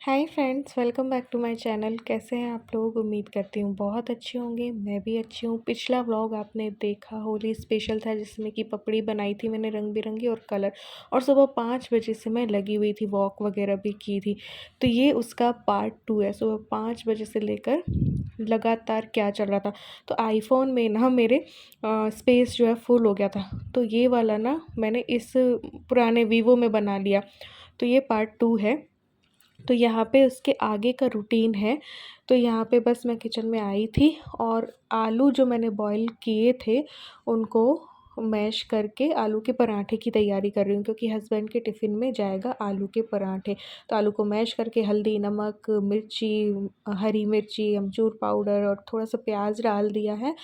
Hi friends, welcome back to my channel. कैसे हैं आप लोग? उम्मीद करती हूँ बहुत अच्छे होंगे। मैं भी अच्छी हूँ। पिछला व्लॉग आपने देखा, होली स्पेशल था जिसमें कि पपड़ी बनाई थी मैंने रंग बिरंगी और कलर, और सुबह 5 बजे से मैं लगी हुई थी, वॉक वगैरह भी की थी। तो ये उसका पार्ट 2 है। सुबह 5 बजे से लेकर लगातार क्या चल रहा था। तो आईफोन में ना मेरे स्पेस जो है फुल हो गया था, तो ये वाला ना मैंने इस पुराने वीवो में बना लिया। तो ये पार्ट 2 है। तो यहाँ पे उसके आगे का रूटीन है। तो यहाँ पे बस मैं किचन में आई थी और आलू जो मैंने बॉईल किए थे उनको मैश करके आलू के पराठे की तैयारी कर रही हूँ, क्योंकि हस्बैंड के टिफ़िन में जाएगा आलू के पराठे। तो आलू को मैश करके हल्दी, नमक, मिर्ची, हरी मिर्ची, अमचूर पाउडर और थोड़ा सा प्याज डाल दिया है।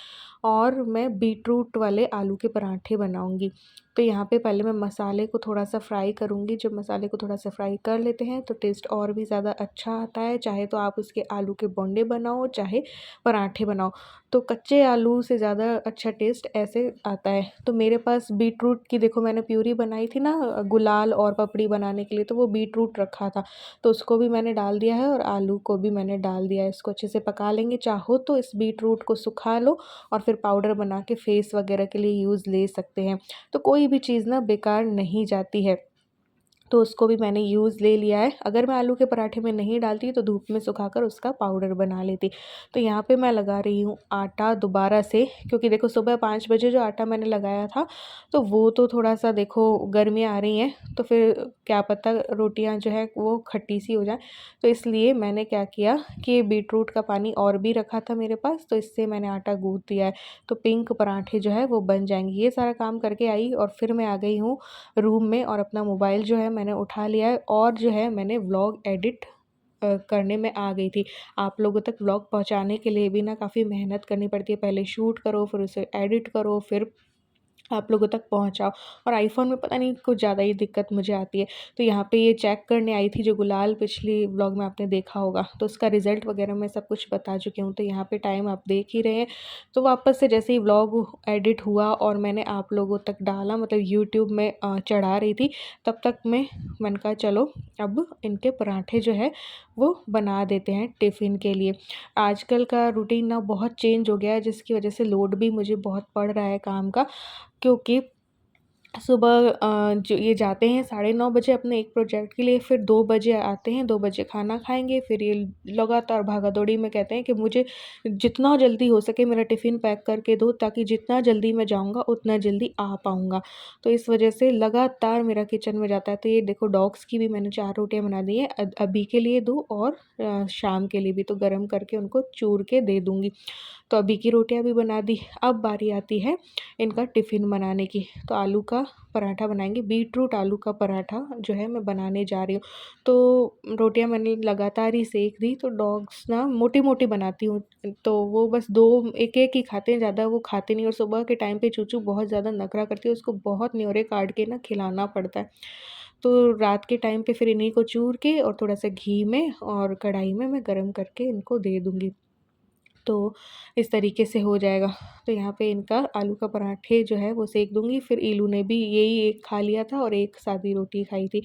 और मैं बीटरूट वाले आलू के पराठे बनाऊँगी। तो यहाँ पे पहले मैं मसाले को थोड़ा सा फ्राई करूँगी। जब मसाले को थोड़ा सा फ्राई कर लेते हैं तो टेस्ट और भी ज़्यादा अच्छा आता है। चाहे तो आप उसके आलू के बोंडे बनाओ, चाहे पराठे बनाओ, तो कच्चे आलू से ज़्यादा अच्छा टेस्ट ऐसे आता है। तो मेरे पास बीटरूट की देखो मैंने प्यूरी बनाई थी ना गुलाल और पपड़ी बनाने के लिए, तो वो बीटरूट रखा था, तो उसको भी मैंने डाल दिया है और आलू को भी मैंने डाल दिया है। इसको अच्छे से पका लेंगे। चाहो तो इस बीटरूट को सुखा लो और फिर पाउडर बना के फेस वगैरह के लिए यूज़ ले सकते हैं। तो कोई भी चीज़ ना बेकार नहीं जाती है। तो उसको भी मैंने यूज़ ले लिया है। अगर मैं आलू के पराठे में नहीं डालती तो धूप में सुखाकर उसका पाउडर बना लेती। तो यहाँ पे मैं लगा रही हूँ आटा दोबारा से, क्योंकि देखो सुबह 5 बजे जो आटा मैंने लगाया था तो वो तो थोड़ा-सा देखो गर्मियाँ आ रही हैं, तो फिर क्या पता रोटियाँ जो है वो खट्टी सी हो जाएँ। तो इसलिए मैंने क्या किया कि बीटरूट का पानी और भी रखा था मेरे पास, तो इससे मैंने आटा गूँथ दिया है। तो पिंक पराठे जो है वो बन जाएँगे। ये सारा काम करके आई और फिर मैं आ गई हूँ रूम में, और अपना मोबाइल जो है मैंने उठा लिया है और जो है मैंने व्लॉग एडिट करने में आ गई थी। आप लोगों तक व्लॉग पहुंचाने के लिए भी ना काफ़ी मेहनत करनी पड़ती है। पहले शूट करो, फिर उसे एडिट करो, फिर आप लोगों तक पहुँचाओ। और आईफ़ोन में पता नहीं कुछ ज़्यादा ही दिक्कत मुझे आती है। तो यहाँ पे ये चेक करने आई थी जो गुलाल, पिछली व्लॉग में आपने देखा होगा, तो उसका रिज़ल्ट वग़ैरह मैं सब कुछ बता चुकी हूँ। तो यहाँ पे टाइम आप देख ही रहे हैं। तो वापस से जैसे ही व्लॉग एडिट हुआ और मैंने आप लोगों तक डाला, मतलब यूट्यूब में चढ़ा रही थी, तब तक मैंने कहा चलो अब इनके पराठे जो है वो बना देते हैं टिफ़िन के लिए। आजकल का रूटीन ना बहुत चेंज हो गया है, जिसकी वज़ह से लोड भी मुझे बहुत पड़ रहा है काम का। क्योंकि सुबह जो ये जाते हैं 9:30 बजे अपने एक प्रोजेक्ट के लिए, फिर 2 बजे आते हैं, 2 बजे खाना खाएँगे, फिर ये लगातार भागा-दौड़ी में कहते हैं कि मुझे जितना जल्दी हो सके मेरा टिफ़िन पैक करके दो, ताकि जितना जल्दी मैं जाऊँगा उतना जल्दी आ पाऊँगा। तो इस वजह से लगातार मेरा किचन में जाता है। तो ये देखो डॉग्स की भी मैंने 4 रोटियाँ बना दी हैं, अभी के लिए 2 और शाम के लिए भी, तो गरम करके उनको चूर के दे दूँगी। तो अभी की रोटियाँ भी बना दी। अब बारी आती है इनका टिफ़िन बनाने की। तो आलू का पराठा बनाएँगे, बीटरूट आलू का पराठा जो है मैं बनाने जा रही हूँ। तो रोटियाँ मैंने लगातार ही सेंक दी। तो डॉग्स ना मोटी-मोटी बनाती हूँ, तो वो बस 2 एक-एक ही खाते हैं, ज़्यादा वो खाते नहीं। और सुबह के टाइम पे चूचू बहुत ज़्यादा नखरा करती है, उसको बहुत न्योरे काट के ना खिलाना पड़ता है। तो रात के टाइम पे फिर इन्हीं को चूर के और थोड़ा-सा घी में और कढ़ाई में मैं गरम करके इनको दे दूँगी। तो इस तरीके से हो जाएगा। तो यहाँ पे इनका आलू का पराठे जो है वो सेंक दूँगी। फिर इलू ने भी यही एक खा लिया था और एक सादी रोटी खाई थी।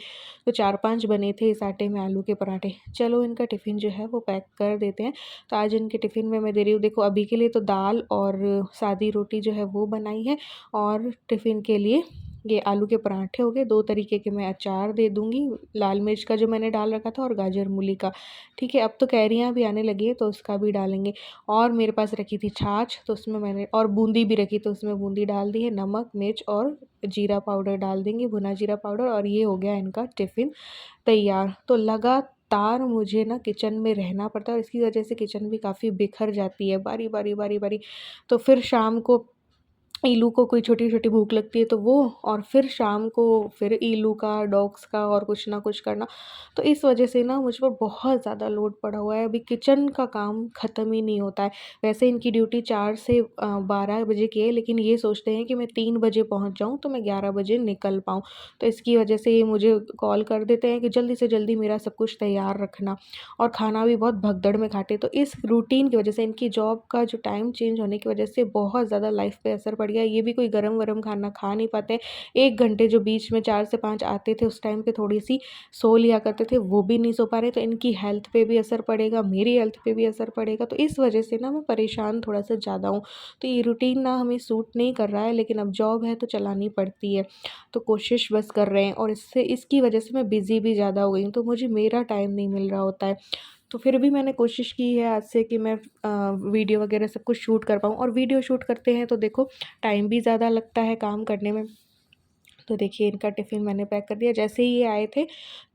तो 4-5 बने थे इस आटे में आलू के पराठे। चलो इनका टिफ़िन जो है वो पैक कर देते हैं। तो आज इनके टिफ़िन में मैं दे रही हूँ, देखो अभी के लिए तो दाल और सादी रोटी जो है वो बनाई है, और टिफ़िन के लिए ये आलू के पराठे हो गए। 2 तरीके के मैं अचार दे दूँगी, लाल मिर्च का जो मैंने डाल रखा था और गाजर मूली का। ठीक है, अब तो कैरियाँ भी आने लगी हैं तो उसका भी डालेंगे। और मेरे पास रखी थी छाछ, तो उसमें मैंने और बूंदी भी रखी, तो उसमें बूंदी डाल दी है, नमक, मिर्च और जीरा पाउडर डाल देंगे, भुना जीरा पाउडर, और ये हो गया इनका टिफ़िन तैयार। तो लगातार मुझे ना किचन में रहना पड़ता है और इसकी वजह से किचन भी काफ़ी बिखर जाती है, बारी-बारी, बारी-बारी। तो फिर शाम को इल्लू को कोई छोटी-छोटी भूख लगती है तो वो, और फिर शाम को फिर इल्लू का, डॉग्स का और कुछ ना कुछ करना। तो इस वजह से ना मुझ पर बहुत ज़्यादा लोड पड़ा हुआ है। अभी किचन का काम ख़त्म ही नहीं होता है। वैसे इनकी ड्यूटी 4 से 12 बजे की है, लेकिन ये सोचते हैं कि मैं 3 बजे पहुँच जाऊँ तो मैं 11 बजे निकल पाऊँ। तो इसकी वजह से ये मुझे कॉल कर देते हैं कि जल्दी से जल्दी मेरा सब कुछ तैयार रखना, और खाना भी बहुत भगदड़ में खाते हैं। तो इस रूटीन की वजह से, इनकी जॉब का जो टाइम चेंज होने की वजह से बहुत ज़्यादा लाइफ़ पे असर पड़ बढ़िया। ये भी कोई गरम वरम खाना खा नहीं पाते हैं। 1 घंटे जो बीच में 4 से 5 आते थे उस टाइम पे थोड़ी-सी सो लिया करते थे, वो भी नहीं सो पा रहे, तो इनकी हेल्थ पे भी असर पड़ेगा, मेरी हेल्थ पे भी असर पड़ेगा। तो इस वजह से ना मैं परेशान थोड़ा-सा ज़्यादा हूँ। तो ये रूटीन ना हमें सूट नहीं कर रहा है, लेकिन अब जॉब है तो चलानी पड़ती है। तो कोशिश बस कर रहे हैं, और इसकी वजह से मैं बिज़ी भी ज़्यादा हो गई हूँ, तो मुझे मेरा टाइम नहीं मिल रहा होता है। तो फिर भी मैंने कोशिश की है आज से कि मैं वीडियो वगैरह सब कुछ शूट कर पाऊँ, और वीडियो शूट करते हैं तो देखो टाइम भी ज़्यादा लगता है काम करने में। तो देखिए इनका टिफ़िन मैंने पैक कर दिया। जैसे ही ये आए थे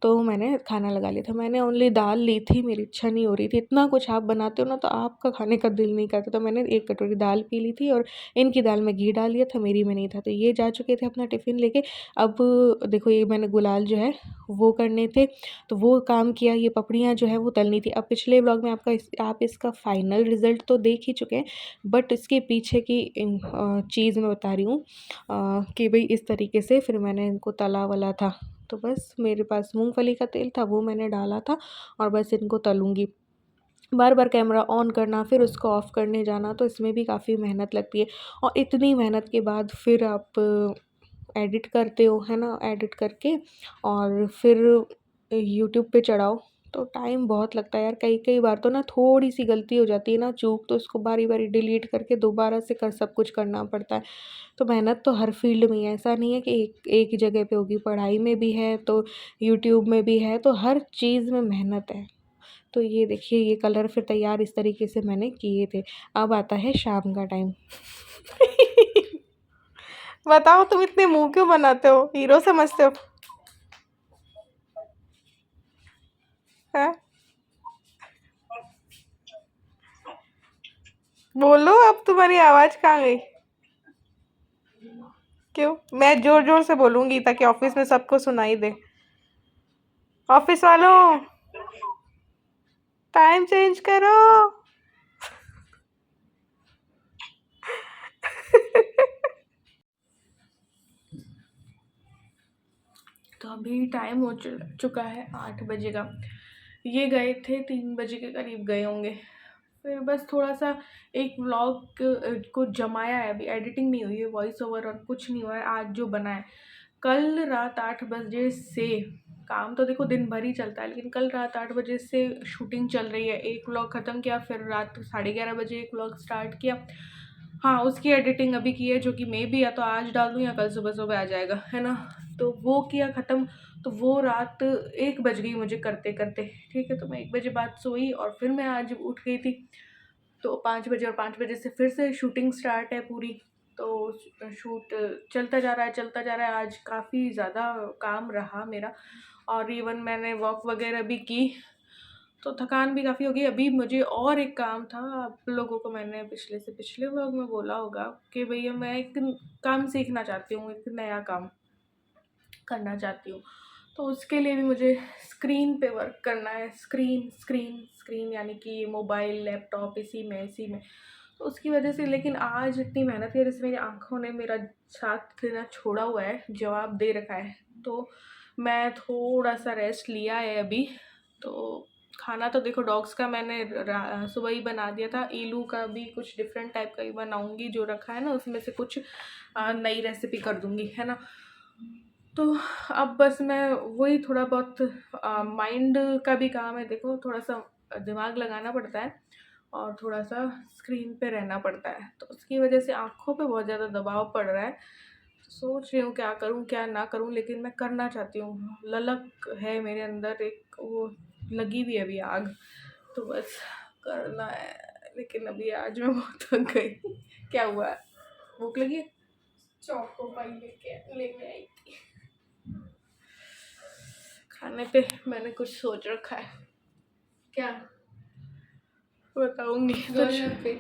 तो मैंने खाना लगा लिया था। मैंने ओनली दाल ली थी, मेरी इच्छा नहीं हो रही थी। इतना कुछ आप बनाते हो ना तो आपका खाने का दिल नहीं करता, तो मैंने 1 कटोरी दाल पी ली थी, और इनकी दाल में घी डाल लिया था, मेरी में नहीं था। तो ये जा चुके थे अपना टिफ़िन लेके। अब देखो ये मैंने गुलाल जो है वो करने थे, तो वो काम किया। ये पपड़ियाँ जो है वो तलनी थी। अब पिछले व्लॉग में आप इसका फाइनल रिज़ल्ट तो देख ही चुके हैं, बट इसके पीछे की चीज़ मैं बता रही हूँ कि भई इस तरीके से फिर मैंने इनको तला वला था। तो बस मेरे पास मूँगफली का तेल था, वो मैंने डाला था, और बस इनको तलूँगी। बार-बार कैमरा ऑन करना, फिर उसको ऑफ़ करने जाना, तो इसमें भी काफ़ी मेहनत लगती है, और इतनी मेहनत के बाद फिर आप एडिट करते हो, है ना? एडिट करके और फिर यूट्यूब पे चढ़ाओ, तो टाइम बहुत लगता है यार। कई-कई बार तो ना थोड़ी-सी गलती हो जाती है ना, चूक, तो उसको बारी-बारी डिलीट करके दोबारा से सब कुछ करना पड़ता है। तो मेहनत तो हर फ़ील्ड में है, ऐसा नहीं है कि एक ही जगह पे होगी। पढ़ाई में भी है, तो यूट्यूब में भी है, तो हर चीज़ में मेहनत है। तो ये देखिए ये कलर फिर तैयार इस तरीके से मैंने किए थे। अब आता है शाम का टाइम। बताओ तुम इतने मुँह क्यों बनाते हो? हीरो समझते हो? हैं? बोलो, अब तुम्हारी आवाज़ कहाँ गई? क्यों? मैं ज़ोर-ज़ोर से बोलूँगी ताकि ऑफ़िस में सबको सुनाई दे। ऑफ़िस वालों, टाइम चेंज करो। तो अभी टाइम हो चुका है 8 बजे का। ये गए थे 3 बजे के करीब गए होंगे। फिर बस थोड़ा-सा एक व्लॉग को जमाया है, अभी एडिटिंग नहीं हुई है, वॉइस ओवर और कुछ नहीं हुआ है, आज जो बना है। कल रात 8 बजे से काम तो देखो दिन भर ही चलता है, लेकिन कल रात 8 बजे से शूटिंग चल रही है। एक व्लॉग ख़त्म किया, फिर रात 11:30 बजे एक व्लॉग स्टार्ट किया। हाँ, उसकी एडिटिंग अभी की है, जो कि मे बी या तो आज डाल दूँ या कल सुबह-सुबह आ जाएगा, है ना? तो वो किया ख़त्म, तो वो रात 1 बज गई मुझे करते-करते, ठीक है? तो मैं 1 बजे बाद सोई, और फिर मैं आज उठ गई थी, तो 5 बजे, और 5 बजे से फिर से शूटिंग स्टार्ट है पूरी। तो शूट चलता जा रहा है, चलता जा रहा है। आज काफ़ी ज़्यादा काम रहा मेरा, और इवन मैंने वॉक वगैरह भी की, तो थकान भी काफ़ी हो गई। अभी मुझे और एक काम था, आप लोगों को मैंने पिछले से पिछले व्लॉग में बोला होगा कि भैया मैं एक काम सीखना चाहती हूँ, एक नया काम करना चाहती हूँ। तो उसके लिए भी मुझे स्क्रीन पे वर्क करना है। स्क्रीन स्क्रीन स्क्रीन यानी कि मोबाइल, लैपटॉप, इसी में। तो उसकी वजह से, लेकिन आज इतनी मेहनत की वजह से मेरी आँखों ने मेरा साथ देना छोड़ा हुआ है, जवाब दे रखा है। तो मैं थोड़ा-सा रेस्ट लिया है अभी। तो खाना तो देखो डॉग्स का मैंने सुबह ही बना दिया था। इलू का भी कुछ डिफरेंट टाइप का ही बनाऊँगी, जो रखा है ना उसमें से कुछ नई रेसिपी कर दूँगी, है ना? तो अब बस मैं वही थोड़ा बहुत माइंड का भी काम है, देखो थोड़ा-सा दिमाग लगाना पड़ता है, और थोड़ा-सा स्क्रीन पे रहना पड़ता है। तो उसकी वजह से आँखों पे बहुत ज़्यादा दबाव पड़ रहा है। सोच रही हूँ क्या करूँ, क्या ना करूँ, लेकिन मैं करना चाहती हूँ। ललक है मेरे अंदर, एक वो लगी हुई है अभी आग, तो बस करना है। लेकिन अभी आज मैं बहुत थक गई। क्या हुआ? भूख लगी है? चोको पाई लेके आई थी। खाने पे मैंने कुछ सोच रखा है। क्या? बताऊंगी गोलगप्पे,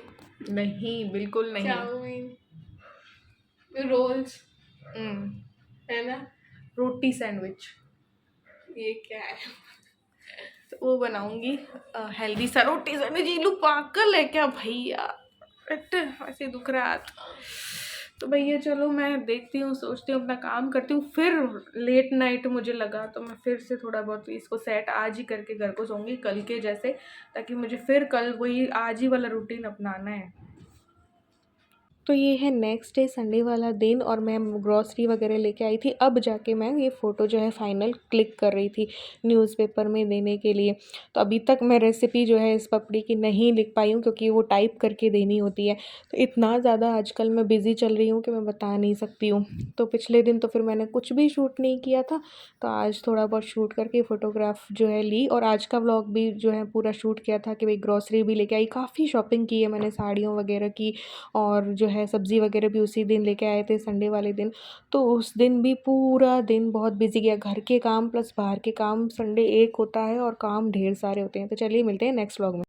नहीं, बिल्कुल नहीं। चाउमीन, रोल्स, हम्म, है ना? रोटी सैंडविच, ये क्या है? तो वो बनाऊंगी। हेल्दी सा रोटी सैंडविच। ये लोग पागल है क्या भैया? पेट ऐसे दुख रहा है हाथ। तो भैया चलो मैं देखती हूँ, सोचती हूँ, अपना काम करती हूँ। फिर लेट नाइट मुझे लगा तो मैं फिर से थोड़ा बहुत इसको सेट आज ही करके घर को सोऊंगी कल के जैसे, ताकि मुझे फिर कल वही आज ही वाला रूटीन अपनाना है। तो ये है नेक्स्ट डे संडे वाला दिन और मैं ग्रॉसरी वगैरह लेके आई थी। अब जाके मैं ये फ़ोटो जो है फ़ाइनल क्लिक कर रही थी न्यूज़पेपर में देने के लिए। तो अभी तक मैं रेसिपी जो है इस पपड़ी की नहीं लिख पाई हूँ, क्योंकि वो टाइप करके देनी होती है। तो इतना ज़्यादा आजकल मैं बिज़ी चल रही हूँ कि मैं बता नहीं सकती हूँ। तो पिछले दिन तो फिर मैंने कुछ भी शूट नहीं किया था, तो आज थोड़ा बहुत शूट करके फ़ोटोग्राफ जो है ली, और आज का व्लॉग भी जो है पूरा शूट किया था कि भाई ग्रॉसरी भी लेके आई। काफ़ी शॉपिंग की है मैंने, साड़ियों वगैरह की, और जो है सब्ज़ी वगैरह भी उसी दिन लेके आए थे संडे वाले दिन। तो उस दिन भी पूरा दिन बहुत बिज़ी गया, घर के काम प्लस बाहर के काम। संडे एक होता है और काम ढेर सारे होते हैं। तो चलिए मिलते हैं नेक्स्ट व्लॉग में।